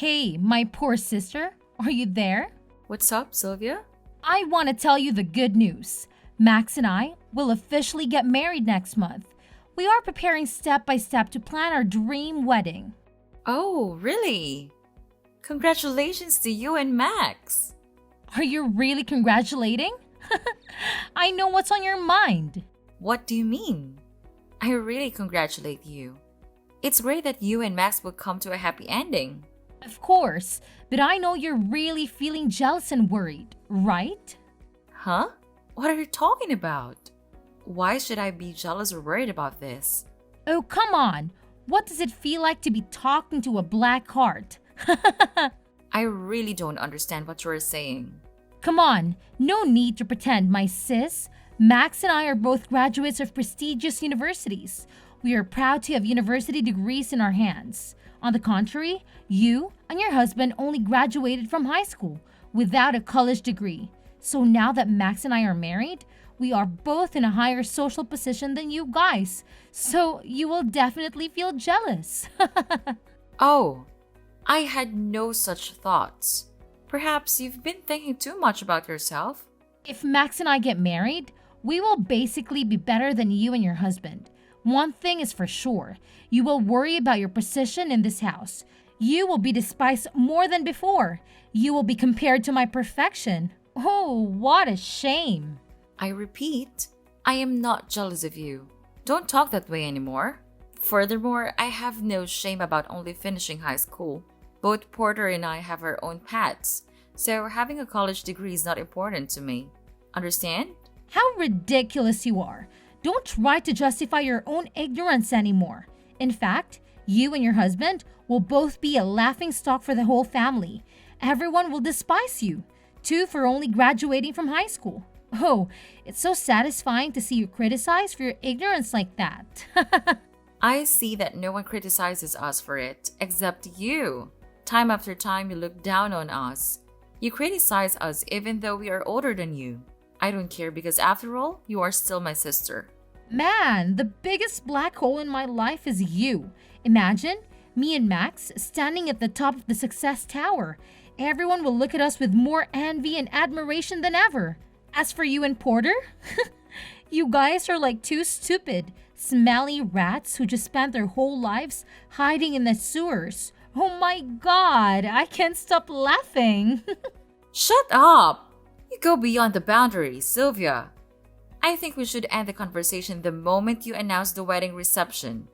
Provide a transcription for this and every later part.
Hey, my poor sister, are you there? What's up, Sylvia? I want to tell you the good news. Max and I will officially get married next month. We are preparing step by step to plan our dream wedding. Oh, really? Congratulations to you and Max. Are you really congratulating? I know what's on your mind. What do you mean? I really congratulate you. It's great that you and Max will come to a happy ending. Of course, but I know you're really feeling jealous and worried, right? Huh? What are you talking about? Why should I be jealous or worried about this? Oh, come on. What does it feel like to be talking to a black heart? I really don't understand what you're saying. Come on, no need to pretend, my sis. Max and I are both graduates of prestigious universities. We are proud to have university degrees in our hands. On the contrary, you and your husband only graduated from high school without a college degree. So now that Max and I are married, we are both in a higher social position than you guys. So you will definitely feel jealous. Oh, I had no such thoughts. Perhaps you've been thinking too much about yourself. If Max and I get married, we will basically be better than you and your husband. One thing is for sure, you will worry about your position in this house. You will be despised more than before. You will be compared to my perfection. Oh, what a shame. I repeat, I am not jealous of you. Don't talk that way anymore. Furthermore, I have no shame about only finishing high school. Both Porter and I have our own paths, so having a college degree is not important to me. Understand? How ridiculous you are. Don't try to justify your own ignorance anymore. In fact, you and your husband will both be a laughing stock for the whole family. Everyone will despise you, too, for only graduating from high school. Oh, it's so satisfying to see you criticized for your ignorance like that. I see that no one criticizes us for it, except you. Time after time, you look down on us. You criticize us even though we are older than you. I don't care because after all, you are still my sister. Man, the biggest black hole in my life is you. Imagine me and Max standing at the top of the success tower. Everyone will look at us with more envy and admiration than ever. As for you and Porter, you guys are like two stupid, smelly rats who just spent their whole lives hiding in the sewers. Oh my god, I can't stop laughing. Shut up! You go beyond the boundaries, Sylvia. I think we should end the conversation the moment you announce the wedding reception.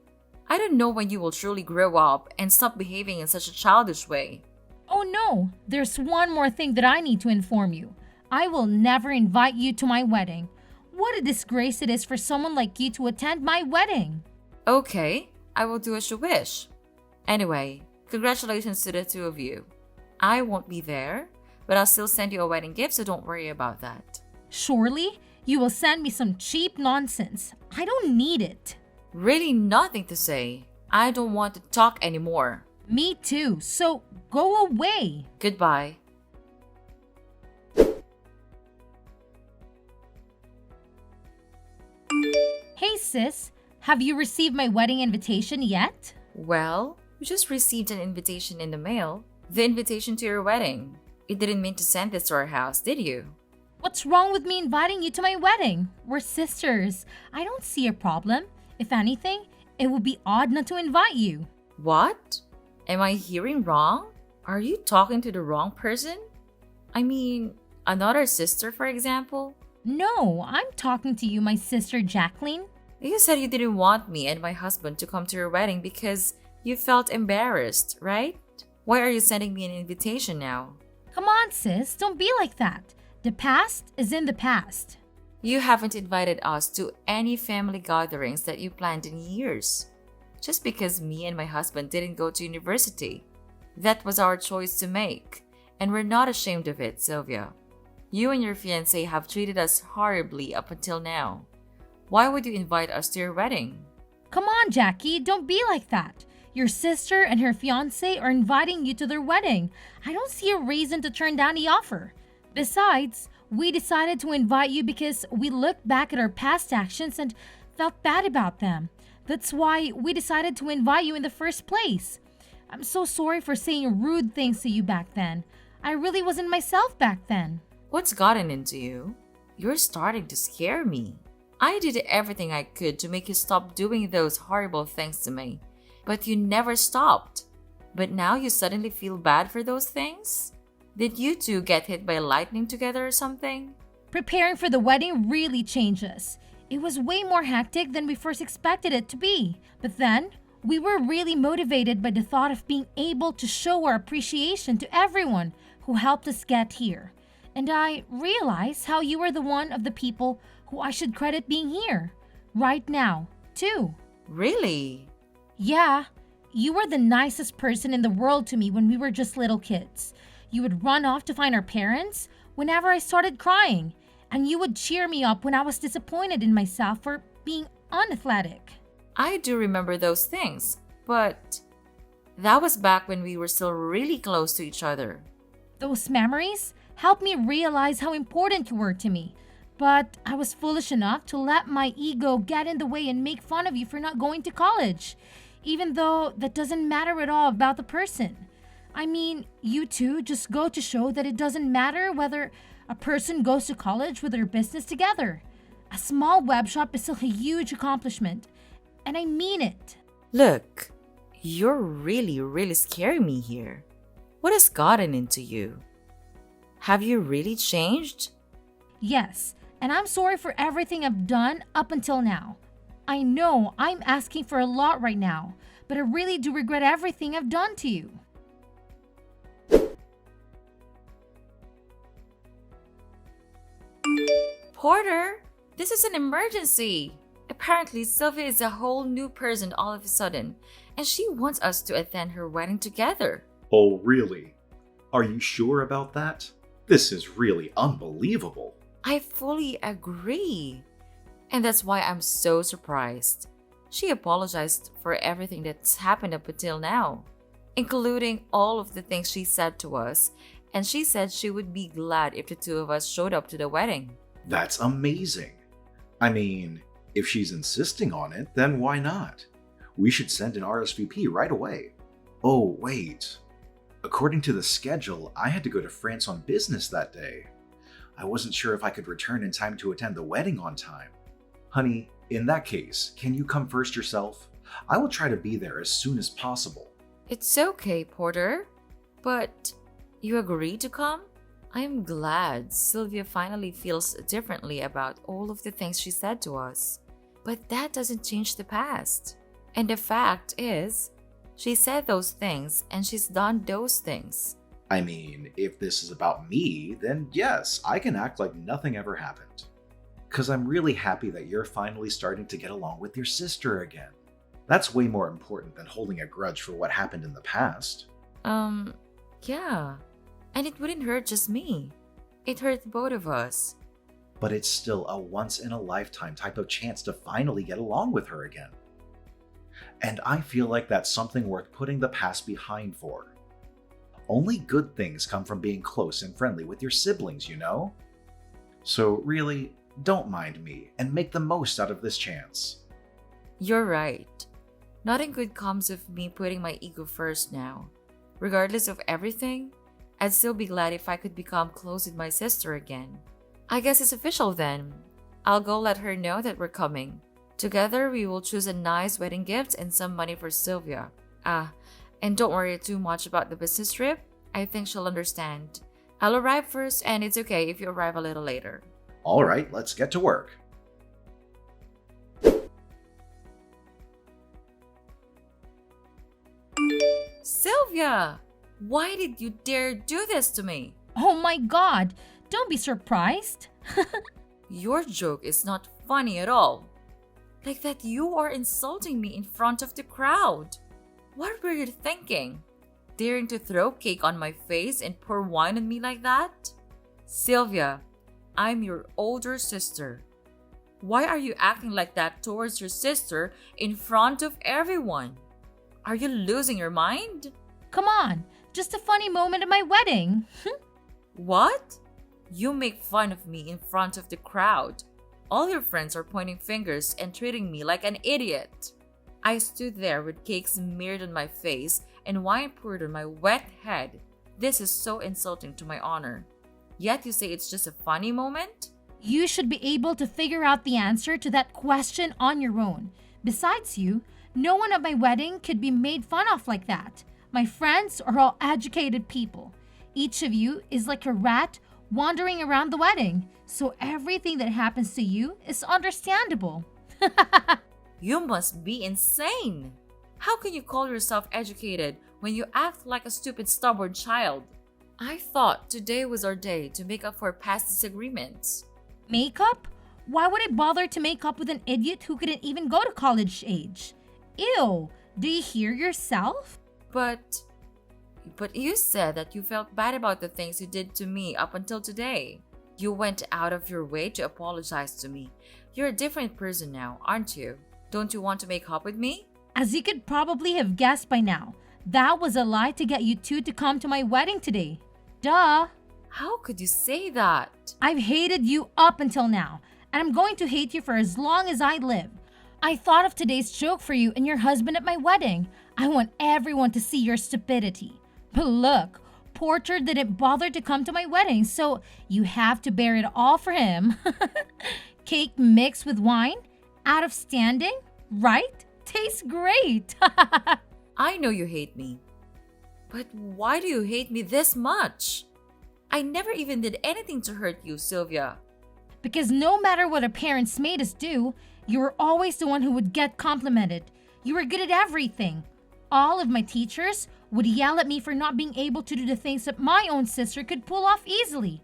I don't know when you will truly grow up and stop behaving in such a childish way. Oh no, there's one more thing that I need to inform you. I will never invite you to my wedding. What a disgrace it is for someone like you to attend my wedding. Okay, I will do as you wish. Anyway, congratulations to the two of you. I won't be there, but I'll still send you a wedding gift, so don't worry about that. Surely, you will send me some cheap nonsense. I don't need it. Really nothing to say. I don't want to talk anymore. Me too, so go away. Goodbye. Hey sis, have you received my wedding invitation yet? Well, you just received an invitation in the mail. The invitation to your wedding. You didn't mean to send this to our house, did you? What's wrong with me inviting you to my wedding? We're sisters. I don't see a problem. If anything, it would be odd not to invite you. What? Am I hearing wrong? Are you talking to the wrong person? I mean, another sister, for example? No, I'm talking to you, my sister Jacqueline. You said you didn't want me and my husband to come to your wedding because you felt embarrassed, right? Why are you sending me an invitation now? Come on, sis, don't be like that. The past is in the past. You haven't invited us to any family gatherings that you planned in years. Just because me and my husband didn't go to university. That was our choice to make, and we're not ashamed of it, Sylvia. You and your fiancé have treated us horribly up until now. Why would you invite us to your wedding? Come on, Jackie, don't be like that. Your sister and her fiancé are inviting you to their wedding. I don't see a reason to turn down the offer. Besides, we decided to invite you because we looked back at our past actions and felt bad about them. That's why we decided to invite you in the first place. I'm so sorry for saying rude things to you back then. I really wasn't myself back then. What's gotten into you? You're starting to scare me. I did everything I could to make you stop doing those horrible things to me, but you never stopped. But now you suddenly feel bad for those things? Did you two get hit by lightning together or something? Preparing for the wedding really changed us. It was way more hectic than we first expected it to be. But then, we were really motivated by the thought of being able to show our appreciation to everyone who helped us get here. And I realized how you were the one of the people who I should credit being here. Right now, too. Really? Yeah, you were the nicest person in the world to me when we were just little kids. You would run off to find our parents whenever I started crying, and you would cheer me up when I was disappointed in myself for being unathletic. I do remember those things, but that was back when we were still really close to each other. Those memories helped me realize how important you were to me. But I was foolish enough to let my ego get in the way and make fun of you for not going to college, even though that doesn't matter at all about the person. I mean, you two just go to show that it doesn't matter whether a person goes to college with their business together. A small web shop is still a huge accomplishment, and I mean it. Look, you're really scaring me here. What has gotten into you? Have you really changed? Yes, and I'm sorry for everything I've done up until now. I know I'm asking for a lot right now, but I really do regret everything I've done to you. Porter, this is an emergency. Apparently, Sylvia is a whole new person all of a sudden, and she wants us to attend her wedding together. Oh, really? Are you sure about that? This is really unbelievable. I fully agree. And that's why I'm so surprised. She apologized for everything that's happened up until now, including all of the things she said to us, and she said she would be glad if the two of us showed up to the wedding. That's amazing. I mean, if she's insisting on it, then why not? We should send an RSVP right away. Oh, wait. According to the schedule, I had to go to France on business that day. I wasn't sure if I could return in time to attend the wedding on time. Honey, in that case, can you come first yourself? I will try to be there as soon as possible. It's okay, Porter. But you agreed to come? I'm glad Sylvia finally feels differently about all of the things she said to us. But that doesn't change the past. And the fact is, she said those things and she's done those things. I mean, if this is about me, then yes, I can act like nothing ever happened. 'Cause I'm really happy that you're finally starting to get along with your sister again. That's way more important than holding a grudge for what happened in the past. Yeah. And it wouldn't hurt just me. It hurt both of us. But it's still a once-in-a-lifetime type of chance to finally get along with her again. And I feel like that's something worth putting the past behind for. Only good things come from being close and friendly with your siblings, you know? So really, don't mind me and make the most out of this chance. You're right. Nothing good comes of me putting my ego first now. Regardless of everything, I'd still be glad if I could become close with my sister again. I guess it's official then. I'll go let her know that we're coming. Together, we will choose a nice wedding gift and some money for Sylvia. And don't worry too much about the business trip. I think she'll understand. I'll arrive first, and it's okay if you arrive a little later. All right, let's get to work. Sylvia! Why did you dare do this to me? Oh my god, don't be surprised. Your joke is not funny at all. Like that you are insulting me in front of the crowd. What were you thinking? Daring to throw cake on my face and pour wine on me like that? Sylvia, I'm your older sister. Why are you acting like that towards your sister in front of everyone? Are you losing your mind? Come on, just a funny moment at my wedding. What? You make fun of me in front of the crowd. All your friends are pointing fingers and treating me like an idiot. I stood there with cake smeared on my face and wine poured on my wet head. This is so insulting to my honor. Yet you say it's just a funny moment? You should be able to figure out the answer to that question on your own. Besides you, no one at my wedding could be made fun of like that. My friends are all educated people. Each of you is like a rat wandering around the wedding, so everything that happens to you is understandable. You must be insane! How can you call yourself educated when you act like a stupid, stubborn child? I thought today was our day to make up for past disagreements. Makeup? Why would I bother to make up with an idiot who couldn't even go to college age? Ew, do you hear yourself? But you said that you felt bad about the things you did to me up until today. You went out of your way to apologize to me. You're a different person now, aren't you? Don't you want to make up with me? As you could probably have guessed by now, that was a lie to get you two to come to my wedding today. Duh! How could you say that? I've hated you up until now, and I'm going to hate you for as long as I live. I thought of today's joke for you and your husband at my wedding. I want everyone to see your stupidity. But look, Porter didn't bother to come to my wedding, so you have to bear it all for him. Cake mixed with wine? Out of standing? Right? Tastes great. I know you hate me. But why do you hate me this much? I never even did anything to hurt you, Sylvia. Because no matter what our parents made us do, you were always the one who would get complimented. You were good at everything. All of my teachers would yell at me for not being able to do the things that my own sister could pull off easily.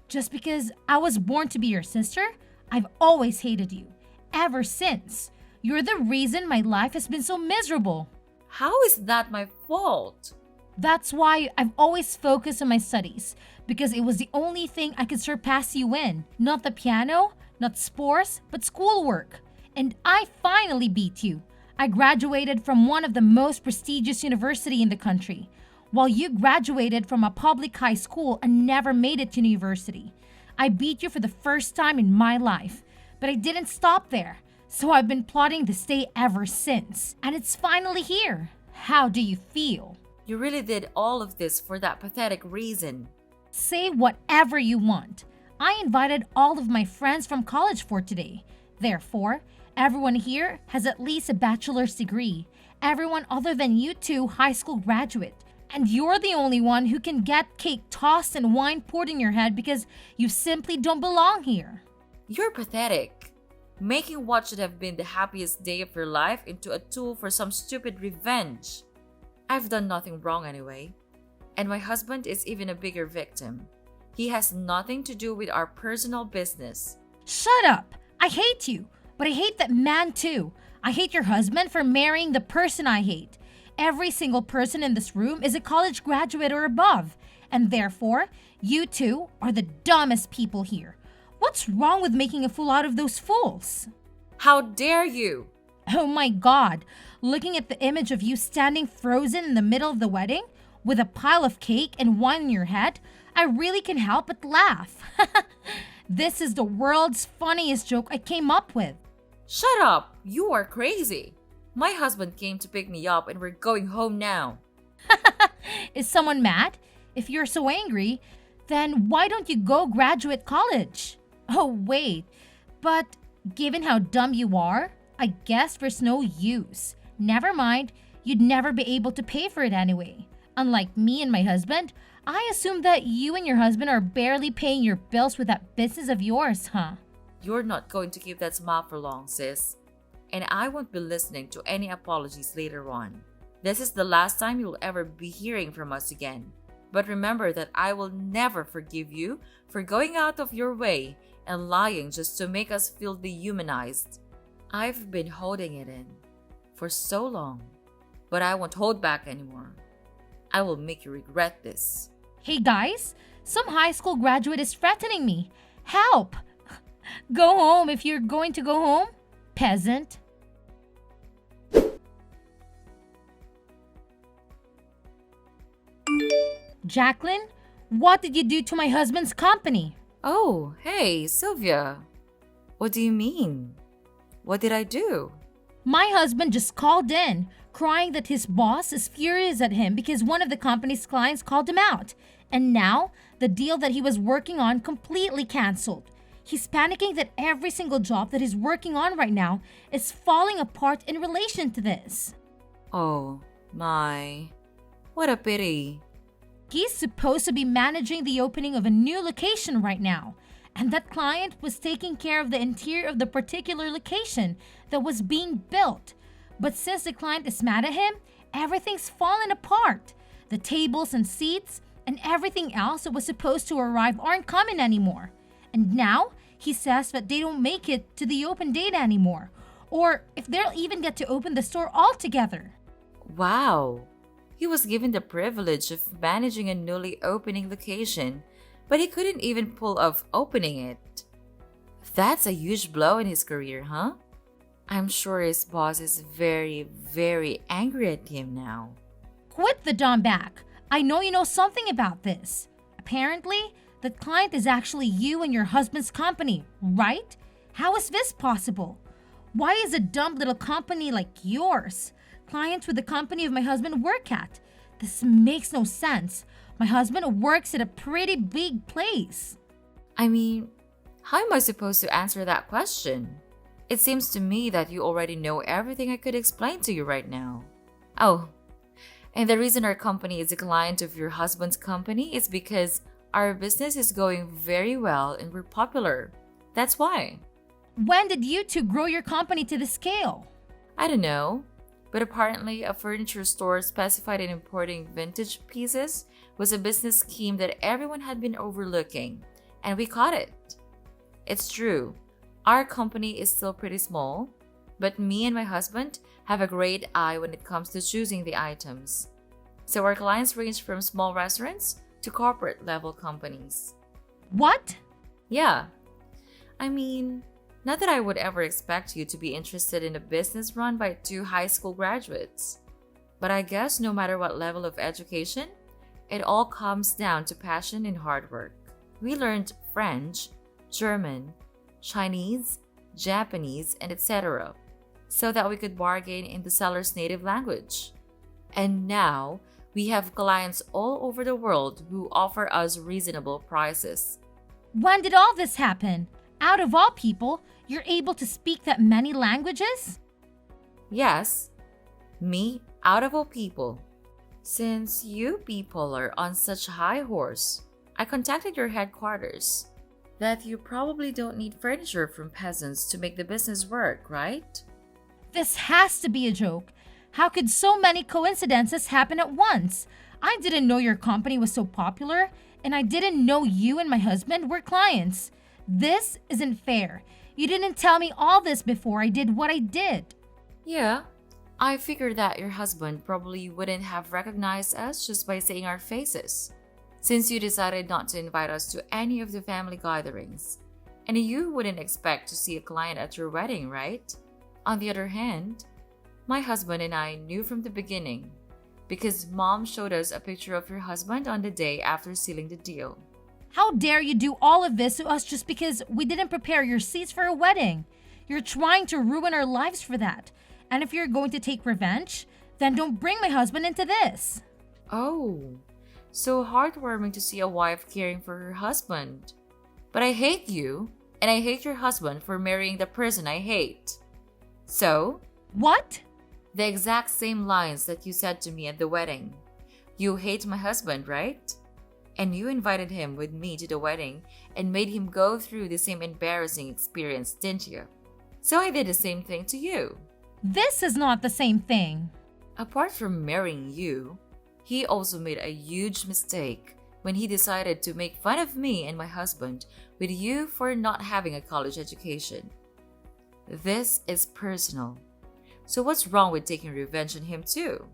Just because I was born to be your sister, I've always hated you. Ever since. You're the reason my life has been so miserable. How is that my fault? That's why I've always focused on my studies, because it was the only thing I could surpass you in. Not the piano, not sports, but schoolwork. And I finally beat you. I graduated from one of the most prestigious universities in the country, while you graduated from a public high school and never made it to university. I beat you for the first time in my life, but I didn't stop there. So I've been plotting to stay ever since, and it's finally here. How do you feel? You really did all of this for that pathetic reason. Say whatever you want. I invited all of my friends from college for today. Therefore, everyone here has at least a bachelor's degree. Everyone other than you two high school graduate. And you're the only one who can get cake tossed and wine poured in your head because you simply don't belong here. You're pathetic. Making what should have been the happiest day of your life into a tool for some stupid revenge. I've done nothing wrong anyway. And my husband is even a bigger victim. He has nothing to do with our personal business. Shut up! I hate you, but I hate that man too. I hate your husband for marrying the person I hate. Every single person in this room is a college graduate or above, and therefore, you two are the dumbest people here. What's wrong with making a fool out of those fools? How dare you? Oh my god, looking at the image of you standing frozen in the middle of the wedding with a pile of cake and wine in your head, I really can help but laugh. This is the world's funniest joke I came up with. Shut up! You are crazy. My husband came to pick me up and we're going home now. Is someone mad? If you're so angry, then why don't you go graduate college? Oh wait, but given how dumb you are, I guess there's no use. Never mind, you'd never be able to pay for it anyway. Unlike me and my husband, I assume that you and your husband are barely paying your bills with that business of yours, huh? You're not going to keep that smile for long, sis. And I won't be listening to any apologies later on. This is the last time you'll ever be hearing from us again. But remember that I will never forgive you for going out of your way and lying just to make us feel dehumanized. I've been holding it in for so long, but I won't hold back anymore. I will make you regret this. Hey guys, some high school graduate is threatening me. Help! Go home if you're going to go home, peasant. Jacqueline, what did you do to my husband's company? Oh, hey, Sylvia. What do you mean? What did I do? My husband just called in, crying that his boss is furious at him because one of the company's clients called him out. And now, the deal that he was working on completely canceled. He's panicking that every single job that he's working on right now is falling apart in relation to this. Oh, my. What a pity. He's supposed to be managing the opening of a new location right now. And that client was taking care of the interior of the particular location that was being built. But since the client is mad at him, everything's fallen apart. The tables and seats and everything else that was supposed to arrive aren't coming anymore. And now he says that they don't make it to the open date anymore, or if they'll even get to open the store altogether. Wow. He was given the privilege of managing a newly opening location, but he couldn't even pull off opening it. That's a huge blow in his career, huh? I'm sure his boss is very, very angry at him now. Quit the dumb back. I know you know something about this. Apparently, the client is actually you and your husband's company, right? How is this possible? Why is a dumb little company like yours clients with the company of my husband work at? This makes no sense. My husband works at a pretty big place. I mean, how am I supposed to answer that question? It seems to me that you already know everything I could explain to you right now. Oh, and the reason our company is a client of your husband's company is because our business is going very well and we're popular. That's why. When did you two grow your company to the scale? I don't know, but apparently a furniture store specified in importing vintage pieces was a business scheme that everyone had been overlooking, and we caught it. It's true, our company is still pretty small, but me and my husband have a great eye when it comes to choosing the items. So our clients range from small restaurants to corporate level companies. What? Yeah. I mean, not that I would ever expect you to be interested in a business run by two high school graduates. But I guess no matter what level of education, it all comes down to passion and hard work. We learned French, German, Chinese, Japanese, and etc. so that we could bargain in the seller's native language. And now, we have clients all over the world who offer us reasonable prices. When did all this happen? Out of all people, you're able to speak that many languages? Yes, me out of all people. Since you people are on such high horse, I contacted your headquarters that you probably don't need furniture from peasants to make the business work, right? This has to be a joke. How could so many coincidences happen at once? I didn't know your company was so popular, and I didn't know you and my husband were clients. This isn't fair. You didn't tell me all this before I did what I did. Yeah, I figured that your husband probably wouldn't have recognized us just by seeing our faces, since you decided not to invite us to any of the family gatherings. And you wouldn't expect to see a client at your wedding, right? On the other hand, my husband and I knew from the beginning because Mom showed us a picture of your husband on the day after sealing the deal. How dare you do all of this to us just because we didn't prepare your seats for a wedding? You're trying to ruin our lives for that. And if you're going to take revenge, then don't bring my husband into this. Oh, so heartwarming to see a wife caring for her husband. But I hate you, and I hate your husband for marrying the person I hate. So, What? the exact same lines that you said to me at the wedding. You hate my husband, right? And you invited him with me to the wedding and made him go through the same embarrassing experience, didn't you? So I did the same thing to you. This is not the same thing. Apart from marrying you, he also made a huge mistake when he decided to make fun of me and my husband with you for not having a college education. This is personal. So what's wrong with taking revenge on him too?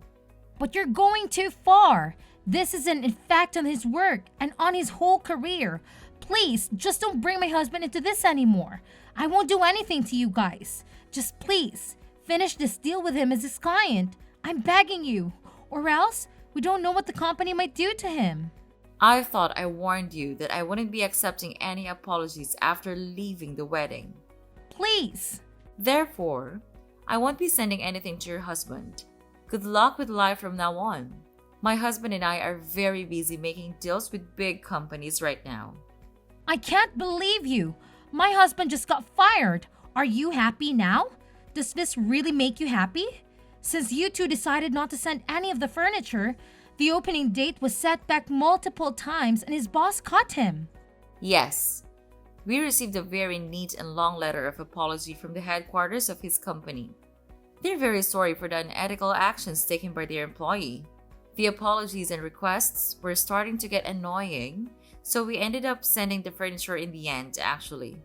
But you're going too far. This is an effect on his work and on his whole career. Please, just don't bring my husband into this anymore. I won't do anything to you guys. Just please, finish this deal with him as his client. I'm begging you. Or else, we don't know what the company might do to him. I thought I warned you that I wouldn't be accepting any apologies after leaving the wedding. Please. Therefore, I won't be sending anything to your husband. Good luck with life from now on. My husband and I are very busy making deals with big companies right now. I can't believe you. My husband just got fired. Are you happy now? Does this really make you happy? Since you two decided not to send any of the furniture, the opening date was set back multiple times and his boss caught him. Yes. We received a very neat and long letter of apology from the headquarters of his company. They're very sorry for the unethical actions taken by their employee. The apologies and requests were starting to get annoying, so we ended up sending the furniture in the end, actually.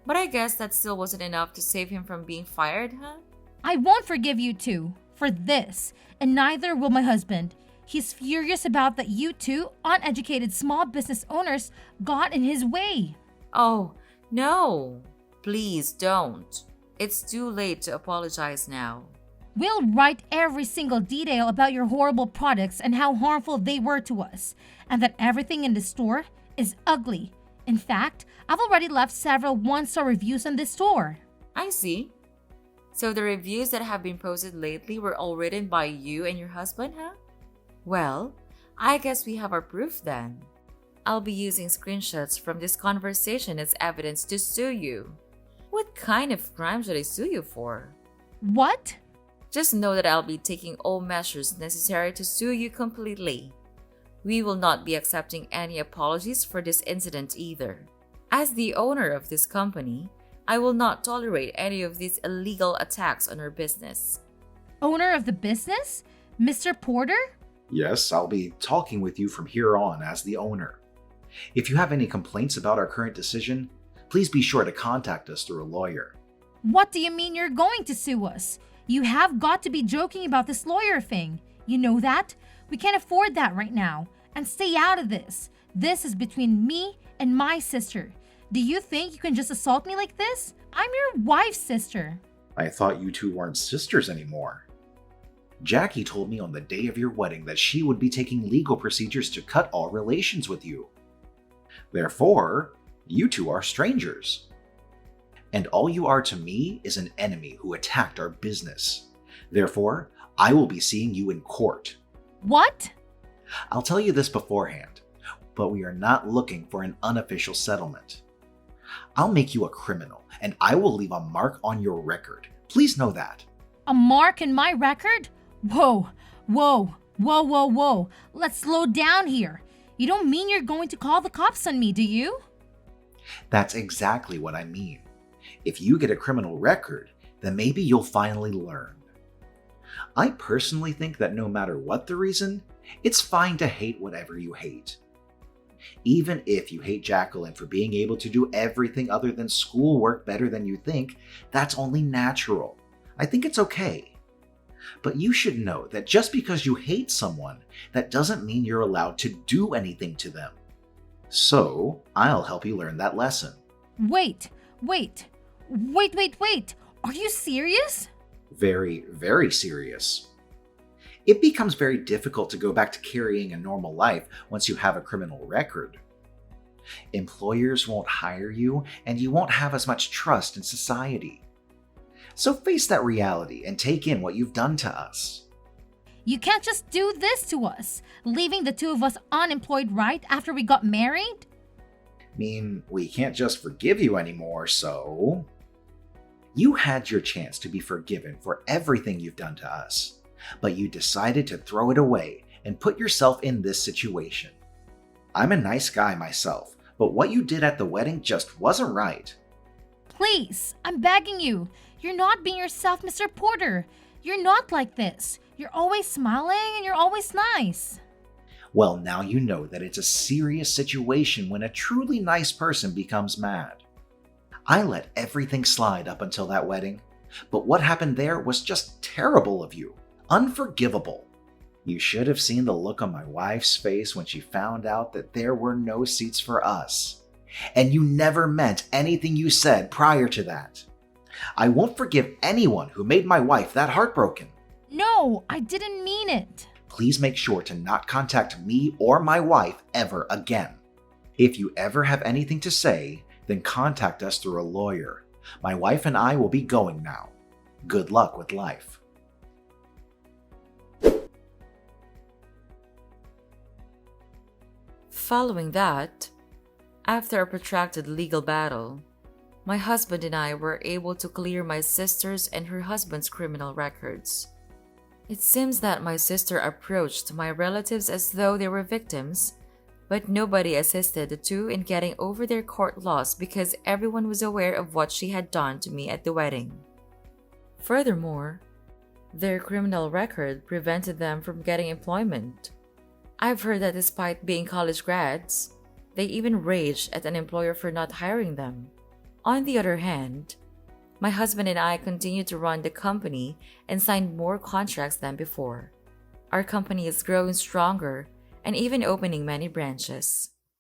But I guess that still wasn't enough to save him from being fired, huh? I won't forgive you two for this, and neither will my husband. He's furious about that you two, uneducated small business owners, got in his way. Oh, no. Please don't. It's too late to apologize now. We'll write every single detail about your horrible products and how harmful they were to us, and that everything in the store is ugly. In fact, I've already left several one-star reviews on this store. I see. So the reviews that have been posted lately were all written by you and your husband, huh? Well, I guess we have our proof then. I'll be using screenshots from this conversation as evidence to sue you. What kind of crime should I sue you for? What? Just know that I'll be taking all measures necessary to sue you completely. We will not be accepting any apologies for this incident either. As the owner of this company, I will not tolerate any of these illegal attacks on our business. Owner of the business? Mr. Porter? Yes, I'll be talking with you from here on as the owner. If you have any complaints about our current decision, please be sure to contact us through a lawyer. What do you mean you're going to sue us? You have got to be joking about this lawyer thing. You know that? We can't afford that right now. And stay out of this. This is between me and my sister. Do you think you can just assault me like this? I'm your wife's sister. I thought you two weren't sisters anymore. Jackie told me on the day of your wedding that she would be taking legal procedures to cut all relations with you. Therefore, you two are strangers. And all you are to me is an enemy who attacked our business. Therefore, I will be seeing you in court. What? I'll tell you this beforehand, but we are not looking for an unofficial settlement. I'll make you a criminal, and I will leave a mark on your record. Please know that. A mark in my record? Whoa, whoa, whoa, whoa, whoa. Let's slow down here. You don't mean you're going to call the cops on me, do you? That's exactly what I mean. If you get a criminal record, then maybe you'll finally learn. I personally think that no matter what the reason, it's fine to hate whatever you hate. Even if you hate Jacqueline for being able to do everything other than schoolwork better than you think, that's only natural. I think it's okay. But you should know that just because you hate someone, that doesn't mean you're allowed to do anything to them. So, I'll help you learn that lesson. Wait. Are you serious? Very, very serious. It becomes very difficult to go back to carrying a normal life once you have a criminal record. Employers won't hire you, and you won't have as much trust in society. So face that reality and take in what you've done to us. You can't just do this to us, leaving the two of us unemployed right after we got married? Mean we can't just forgive you anymore, so... You had your chance to be forgiven for everything you've done to us, but you decided to throw it away and put yourself in this situation. I'm a nice guy myself, but what you did at the wedding just wasn't right. Please, I'm begging you. You're not being yourself, Mr. Porter. You're not like this. You're always smiling and you're always nice. Well, now you know that it's a serious situation when a truly nice person becomes mad. I let everything slide up until that wedding, but what happened there was just terrible of you. Unforgivable. You should have seen the look on my wife's face when she found out that there were no seats for us. And you never meant anything you said prior to that. I won't forgive anyone who made my wife that heartbroken. No, I didn't mean it. Please make sure to not contact me or my wife ever again. If you ever have anything to say, then contact us through a lawyer. My wife and I will be going now. Good luck with life. Following that, after a protracted legal battle, my husband and I were able to clear my sister's and her husband's criminal records. It seems that my sister approached my relatives as though they were victims, but nobody assisted the two in getting over their court loss because everyone was aware of what she had done to me at the wedding. Furthermore, their criminal record prevented them from getting employment. I've heard that despite being college grads, they even raged at an employer for not hiring them. On the other hand, my husband and I continued to run the company and signed more contracts than before. Our company is growing stronger and even opening many branches.